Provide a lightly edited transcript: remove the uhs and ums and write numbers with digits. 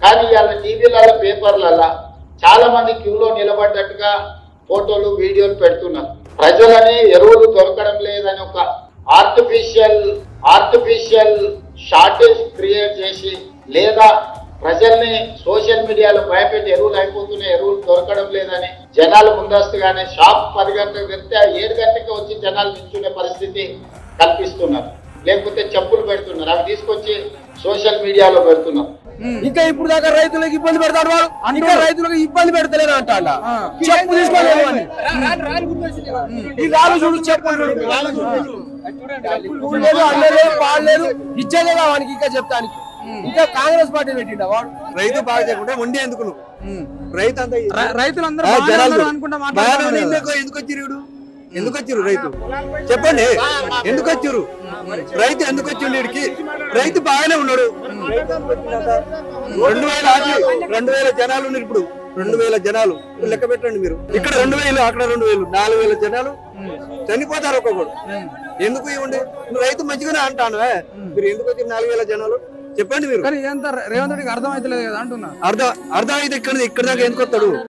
కానీ ఇవాళ టీవీలలో పేపర్లలో చాలా మంది క్యూలో నిలబడ్డట్టుగా ఫోటోలు వీడియోలు పెడుతున్నారు. ప్రజలని ఎరువులు దొరకడం లేదని ఒక ఆర్టిఫిషియల్ షార్టేజ్ క్రియేట్ చేసి లేదా ప్రజల్ని సోషల్ మీడియాలో భయపెట్టి ఎరువులు అయిపోతున్నాయి, ఎరువులు దొరకడం లేదని జనాలు ముందస్తుగానే షాప్ 10 గంటలకు వెళ్తే 7 గంటలకు వచ్చి జనాలు నిల్చునే పరిస్థితి కల్పిస్తున్నారు. లేకపోతే చెప్పులు పెడుతున్నారు, అవి తీసుకొచ్చి సోషల్ మీడియాలో పెడుతున్నారు. ఇంకా ఇప్పుడు దాకా రైతులకు ఇబ్బంది పెడతాడు వాడు, ఇంకా రైతులకు ఇబ్బంది పెడతలేదు అంటాడు. చెప్పు తీసుకోలేదు చూడు, చెప్పు అల్లలేదు పాడలేదు ఇచ్చేదే వానికి ఇంకా చెప్తానికి. ఇంకా కాంగ్రెస్ పార్టీ పెట్టిండా వాడు. రైతు బాగా చేయకుండా ఉండి ఎందుకు నువ్వు రైతు అంతా రైతులందరూ ఎందుకు వచ్చిరు? ఎందుకు వచ్చిరు రైతు చెప్పండి, ఎందుకు వచ్చిరు? రైతు ఎందుకు వచ్చిండు వీడికి? రైతు బాగానే ఉన్నాడు. 2000 జనాలు ఉన్నారు ఇప్పుడు. 2000 జనాలు లెక్క పెట్టండి మీరు. ఇక్కడ 2000, అక్కడ 2000, 4000 జనాలు చనిపోతారు ఒక్కొక్కడు. ఎందుకు ఇవ్వండి? నువ్వు రైతు మంచిగానే అంటాను, మీరు ఎందుకు వచ్చి 4000 జనాలు చెప్పండి మీరు. రేవంత్ రెడ్డికి అర్థం అయితే లేదు కదా అంటున్నా. అర్థం అయితే ఇక్కడ దాకా ఎందుకు వస్తాడు?